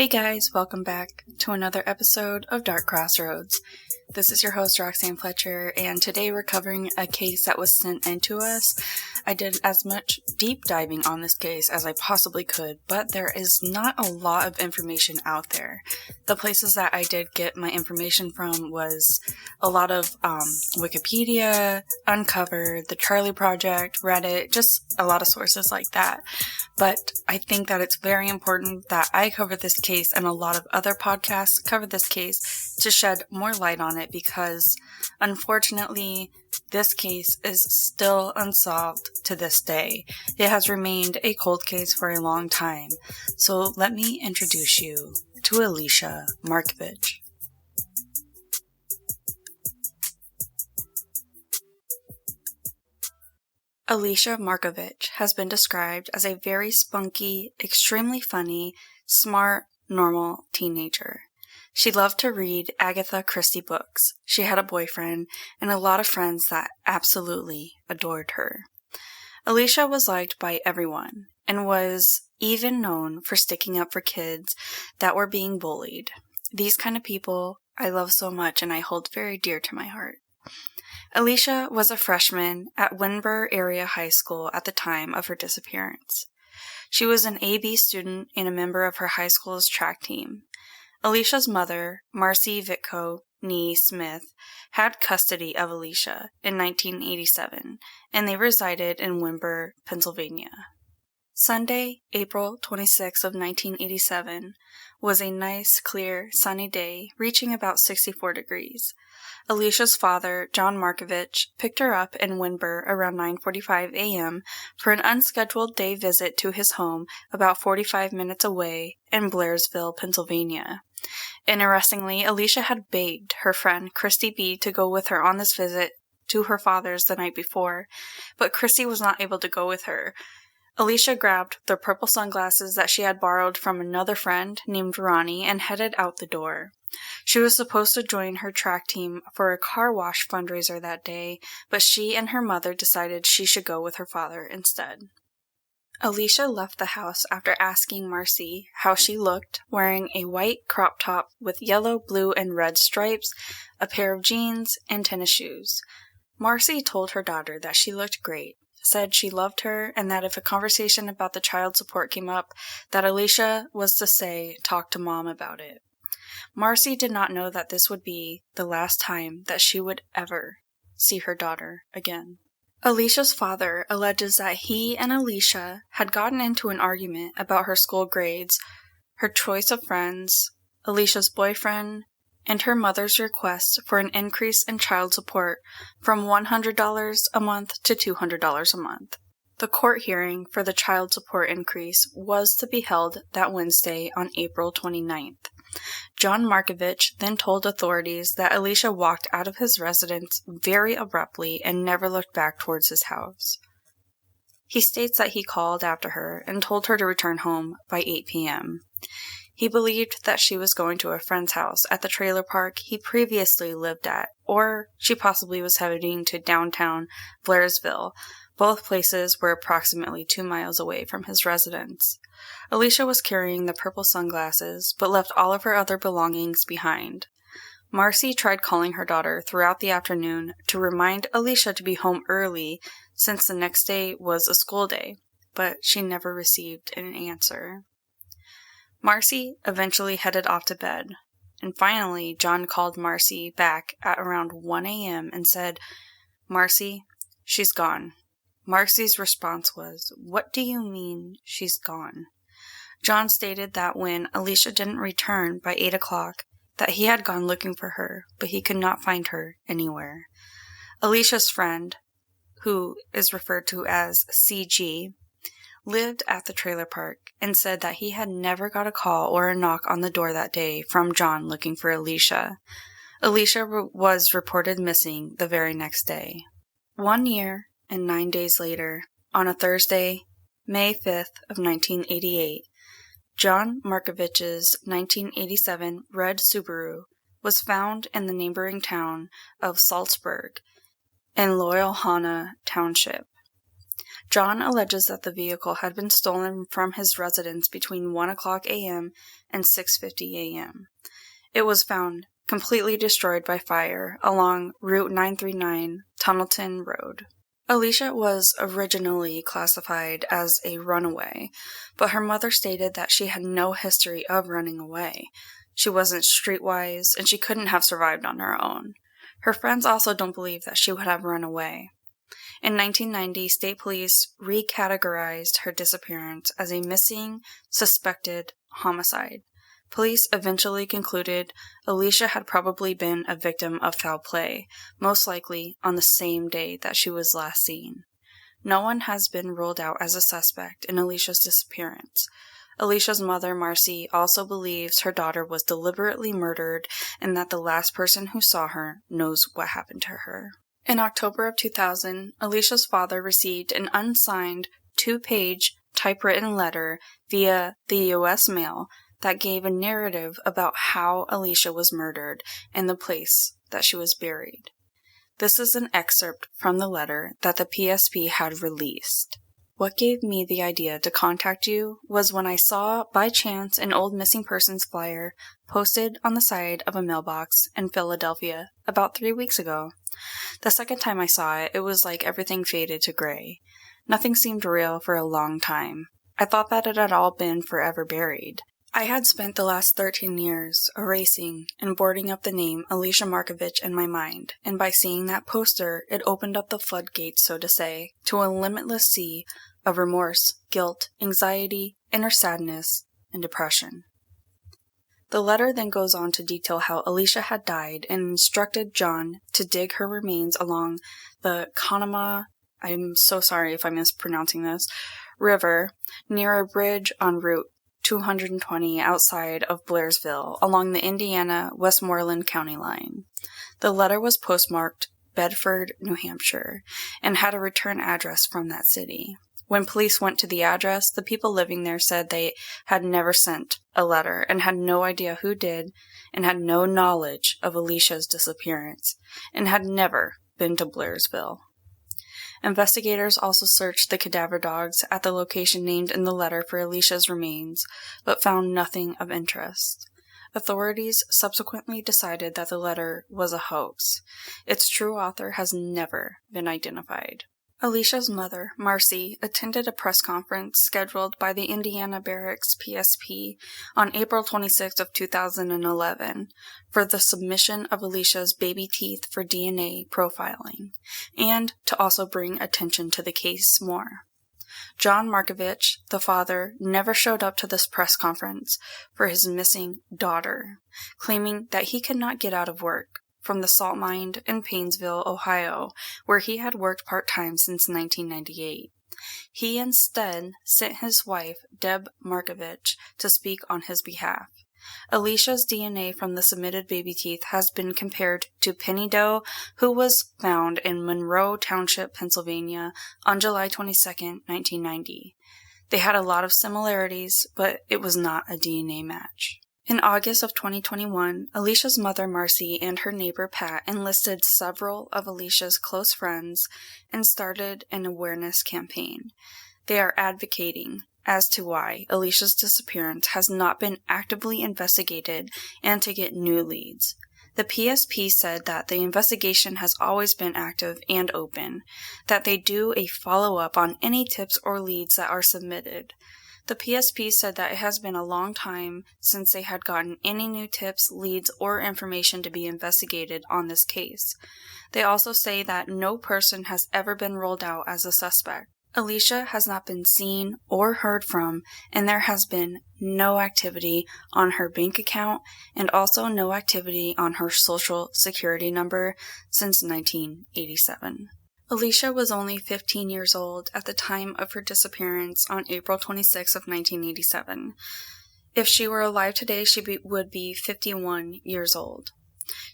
Hey guys, welcome back to another episode of Dark Crossroads. This is your host Roxanne Fletcher, and today we're covering a case that was sent in to us. I did as much deep diving on this case as I possibly could, but there is not a lot of information out there. The places that I did get my information from was a lot of Wikipedia, Uncovered, the Charlie Project, Reddit, just a lot of sources like that. But I think that it's very important that I cover this case and a lot of other podcasts cover this case to shed more light on it, because unfortunately this case is still unsolved to this day. It has remained a cold case for a long time. So let me introduce you to Alicia Markovich. Alicia Markovich has been described as a very spunky, extremely funny, smart, normal teenager. She loved to read Agatha Christie books. She had a boyfriend and a lot of friends that absolutely adored her. Alicia was liked by everyone and was even known for sticking up for kids that were being bullied. These kind of people I love so much and I hold very dear to my heart. Alicia was a freshman at Winburn Area High School at the time of her disappearance. She was an AB student and a member of her high school's track team. Alicia's mother, Marcy Vitko Nee Smith, had custody of Alicia in 1987, and they resided in Winburn, Pennsylvania. Sunday, April 26 of 1987, was a nice, clear, sunny day, reaching about 64 degrees. Alicia's father, John Markovich, picked her up in Winburn around 9:45 a.m. for an unscheduled day visit to his home about 45 minutes away in Blairsville, Pennsylvania. Interestingly, Alicia had begged her friend Christy B to go with her on this visit to her father's the night before, but Christy was not able to go with her. Alicia grabbed the purple sunglasses that she had borrowed from another friend named Ronnie and headed out the door. She was supposed to join her track team for a car wash fundraiser that day, but she and her mother decided she should go with her father instead. Alicia left the house after asking Marcy how she looked, wearing a white crop top with yellow, blue, and red stripes, a pair of jeans, and tennis shoes. Marcy told her daughter that she looked great, said she loved her, and that if a conversation about the child support came up, that Alicia was to say, "Talk to Mom about it." Marcy did not know that this would be the last time that she would ever see her daughter again. Alicia's father alleges that he and Alicia had gotten into an argument about her school grades, her choice of friends, Alicia's boyfriend, and her mother's request for an increase in child support from $100 a month to $200 a month. The court hearing for the child support increase was to be held that Wednesday on April 29th. John Markovich then told authorities that Alicia walked out of his residence very abruptly and never looked back towards his house. He states that he called after her and told her to return home by 8 p.m. He believed that she was going to a friend's house at the trailer park he previously lived at, or she possibly was heading to downtown Blairsville. Both places were approximately 2 miles away from his residence. Alicia was carrying the purple sunglasses, but left all of her other belongings behind. Marcy tried calling her daughter throughout the afternoon to remind Alicia to be home early since the next day was a school day, but she never received an answer. Marcy eventually headed off to bed, and finally John called Marcy back at around 1 a.m. and said, "Marcy, she's gone." Marcy's response was, "What do you mean she's gone?" John stated that when Alicia didn't return by 8 o'clock, that he had gone looking for her, but he could not find her anywhere. Alicia's friend, who is referred to as CG, lived at the trailer park and said that he had never got a call or a knock on the door that day from John looking for Alicia. Alicia was reported missing the very next day. 1 year and 9 days later, on a Thursday, May 5th of 1988, John Markovich's 1987 red Subaru was found in the neighboring town of Salzburg in Loyalhanna Township. John alleges that the vehicle had been stolen from his residence between 1 o'clock a.m. and 6:50 a.m. It was found completely destroyed by fire along Route 939, Tunnelton Road. Alicia was originally classified as a runaway, but her mother stated that she had no history of running away. She wasn't streetwise, and she couldn't have survived on her own. Her friends also don't believe that she would have run away. In 1990, state police recategorized her disappearance as a missing, suspected homicide. Police eventually concluded Alicia had probably been a victim of foul play, most likely on the same day that she was last seen. No one has been ruled out as a suspect in Alicia's disappearance. Alicia's mother, Marcy, also believes her daughter was deliberately murdered and that the last person who saw her knows what happened to her. In October of 2000, Alicia's father received an unsigned 2-page typewritten letter via the U.S. mail that gave a narrative about how Alicia was murdered and the place that she was buried. This is an excerpt from the letter that the PSP had released. What gave me the idea to contact you was when I saw, by chance, an old missing persons flyer posted on the side of a mailbox in Philadelphia about 3 weeks ago. The second time I saw it, it was like everything faded to gray. Nothing seemed real for a long time. I thought that it had all been forever buried. I had spent the last 13 years erasing and boarding up the name Alicia Markovich in my mind, and by seeing that poster, it opened up the floodgates, so to say, to a limitless sea of remorse, guilt, anxiety, inner sadness, and depression. The letter then goes on to detail how Alicia had died and instructed John to dig her remains along the Conemaugh, I'm so sorry if I'm mispronouncing this, river near a bridge on Route 220 outside of Blairsville along the Indiana-Westmoreland county line. The letter was postmarked Bedford, New Hampshire, and had a return address from that city. When police went to the address, the people living there said they had never sent a letter and had no idea who did and had no knowledge of Alicia's disappearance and had never been to Blairsville. Investigators also searched the cadaver dogs at the location named in the letter for Alicia's remains, but found nothing of interest. Authorities subsequently decided that the letter was a hoax. Its true author has never been identified. Alicia's mother, Marcy, attended a press conference scheduled by the Indiana Barracks PSP on April 26 of 2011 for the submission of Alicia's baby teeth for DNA profiling, and to also bring attention to the case more. John Markovich, the father, never showed up to this press conference for his missing daughter, claiming that he could not get out of work from the salt mine in Painesville, Ohio, where he had worked part-time since 1998. He instead sent his wife, Deb Markovich, to speak on his behalf. Alicia's DNA from the submitted baby teeth has been compared to Penny Doe, who was found in Monroe Township, Pennsylvania, on July 22, 1990. They had a lot of similarities, but it was not a DNA match. In August of 2021, Alicia's mother, Marcy, and her neighbor, Pat, enlisted several of Alicia's close friends and started an awareness campaign. They are advocating as to why Alicia's disappearance has not been actively investigated and to get new leads. The PSP said that the investigation has always been active and open, that they do a follow-up on any tips or leads that are submitted. The PSP said that it has been a long time since they had gotten any new tips, leads, or information to be investigated on this case. They also say that no person has ever been ruled out as a suspect. Alicia has not been seen or heard from, and there has been no activity on her bank account and also no activity on her social security number since 1987. Alicia was only 15 years old at the time of her disappearance on April 26 of 1987. If she were alive today, she would be 51 years old.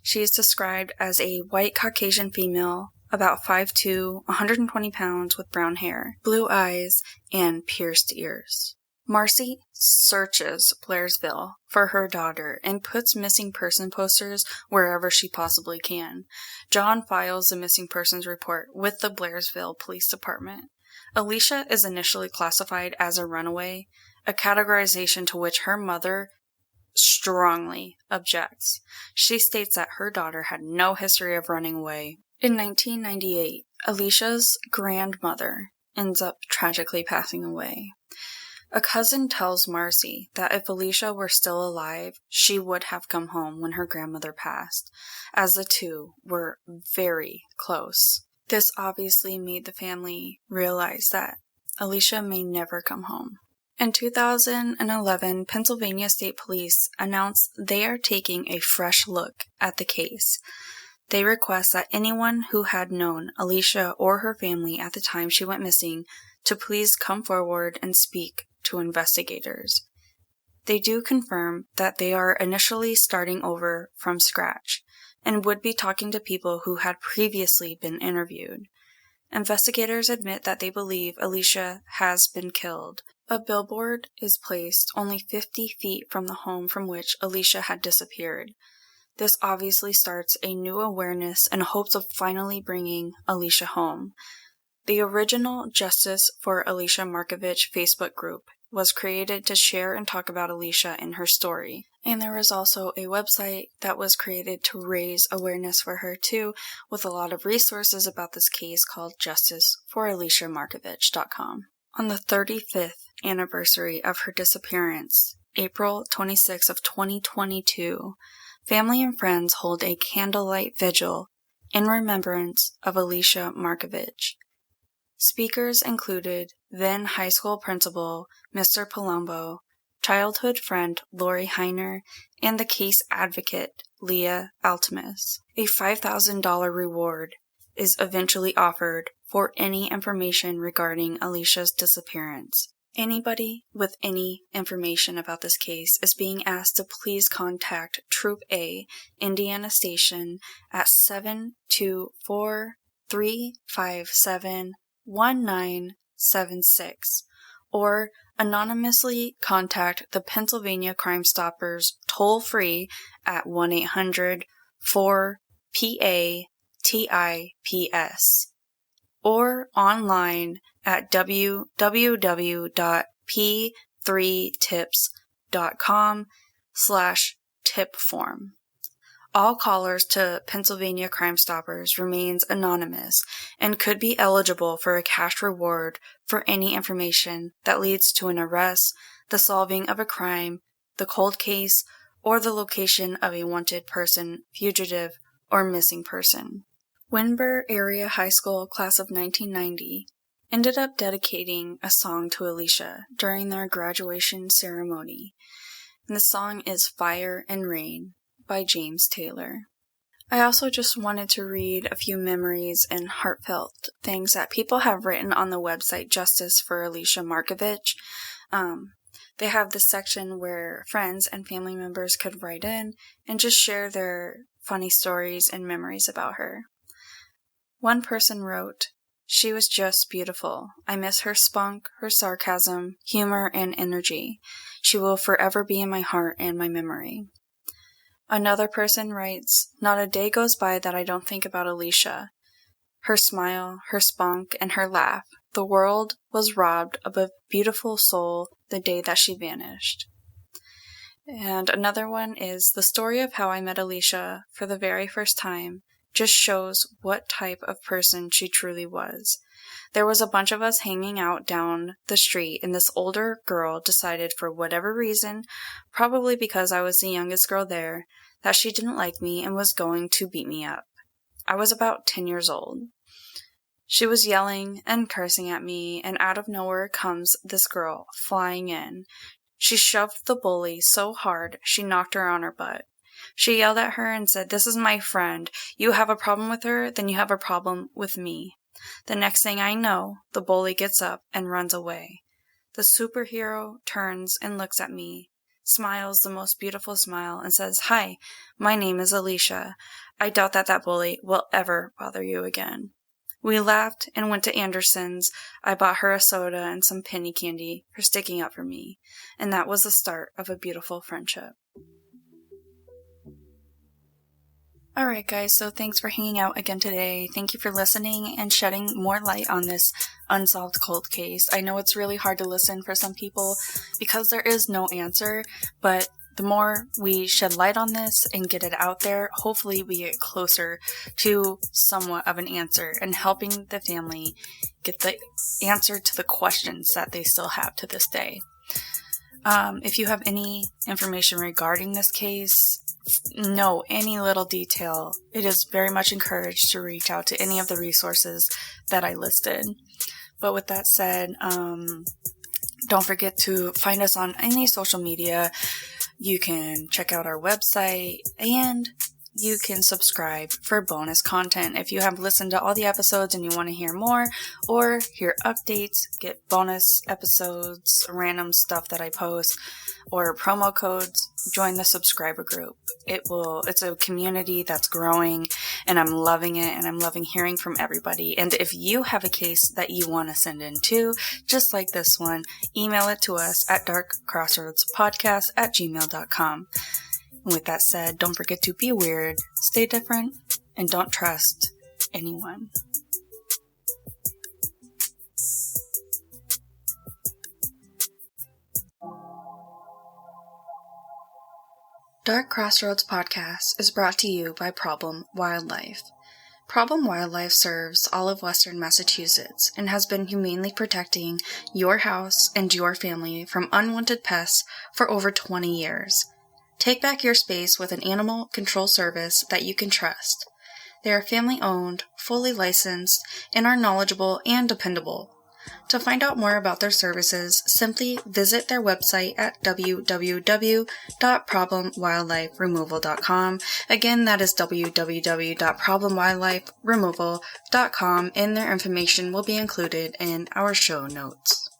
She is described as a white Caucasian female, about 5'2", 120 pounds with brown hair, blue eyes, and pierced ears. Marcy searches Blairsville for her daughter and puts missing person posters wherever she possibly can. John files a missing persons report with the Blairsville Police Department. Alicia is initially classified as a runaway, a categorization to which her mother strongly objects. She states that her daughter had no history of running away. In 1998, Alicia's grandmother ends up tragically passing away. A cousin tells Marcy that if Alicia were still alive, she would have come home when her grandmother passed, as the two were very close. This obviously made the family realize that Alicia may never come home. In 2011, Pennsylvania State Police announced they are taking a fresh look at the case. They request that anyone who had known Alicia or her family at the time she went missing to please come forward and speak to investigators. They do confirm that they are initially starting over from scratch and would be talking to people who had previously been interviewed. Investigators admit that they believe Alicia has been killed. A billboard is placed only 50 feet from the home from which Alicia had disappeared. This obviously starts a new awareness and hopes of finally bringing Alicia home. The original Justice for Alicia Markovich Facebook group was created to share and talk about Alicia and her story. And there was also a website that was created to raise awareness for her too, with a lot of resources about this case called justiceforaliciamarkovich.com. On the 35th anniversary of her disappearance, April 26 of 2022, family and friends hold a candlelight vigil in remembrance of Alicia Markovich. Speakers included then high school principal Mr. Palumbo, childhood friend Lori Heiner, and the case advocate Leah Altimus. A $5,000 reward is eventually offered for any information regarding Alicia's disappearance. Anybody with any information about this case is being asked to please contact Troop A, Indiana Station at 724-357-1976 or anonymously contact the Pennsylvania Crime Stoppers toll-free at 1-800-4-PA-TIPS or online at www.p3tips.com/tipform. All callers to Pennsylvania Crime Stoppers remains anonymous and could be eligible for a cash reward for any information that leads to an arrest, the solving of a crime, the cold case, or the location of a wanted person, fugitive, or missing person. Windber Area High School class of 1990 ended up dedicating a song to Alicia during their graduation ceremony, and the song is Fire and Rain by James Taylor. I also just wanted to read a few memories and heartfelt things that people have written on the website Justice for Alicia Markovich. They have this section where friends and family members could write in and just share their funny stories and memories about her. One person wrote, "She was just beautiful. I miss her spunk, her sarcasm, humor, and energy. She will forever be in my heart and my memory." Another person writes, "Not a day goes by that I don't think about Alicia. Her smile, her spunk, and her laugh. The world was robbed of a beautiful soul the day that she vanished." And another one is, "The story of how I met Alicia for the very first time just shows what type of person she truly was. There was a bunch of us hanging out down the street, and this older girl decided for whatever reason, probably because I was the youngest girl there, that she didn't like me and was going to beat me up. I was about 10 years old. She was yelling and cursing at me, and out of nowhere comes this girl flying in. She shoved the bully so hard she knocked her on her butt. She yelled at her and said, 'This is my friend. You have a problem with her, then you have a problem with me.' The next thing I know, the bully gets up and runs away. The superhero turns and looks at me, smiles the most beautiful smile, and says, 'Hi, my name is Alicia. I doubt that bully will ever bother you again.' We laughed and went to Anderson's. I bought her a soda and some penny candy for sticking up for me, and that was the start of a beautiful friendship." Alright guys, so thanks for hanging out again today. Thank you for listening and shedding more light on this unsolved cold case. I know it's really hard to listen for some people because there is no answer, but the more we shed light on this and get it out there, hopefully we get closer to somewhat of an answer and helping the family get the answer to the questions that they still have to this day. If you have any information regarding this case, know any little detail, it is very much encouraged to reach out to any of the resources that I listed. But with that said, don't forget to find us on any social media. You can check out our website and you can subscribe for bonus content. If you have listened to all the episodes and you want to hear more or hear updates, get bonus episodes, random stuff that I post, or promo codes, join the subscriber group. It's a community that's growing and I'm loving it and I'm loving hearing from everybody. And if you have a case that you want to send in too, just like this one, email it to us at darkcrossroadspodcast@gmail.com. With that said, don't forget to be weird, stay different, and don't trust anyone. Dark Crossroads Podcast is brought to you by Problem Wildlife. Problem Wildlife serves all of Western Massachusetts and has been humanely protecting your house and your family from unwanted pests for over 20 years. Take back your space with an animal control service that you can trust. They are family-owned, fully licensed, and are knowledgeable and dependable. To find out more about their services, simply visit their website at www.problemwildliferemoval.com. Again, that is www.problemwildliferemoval.com, and their information will be included in our show notes.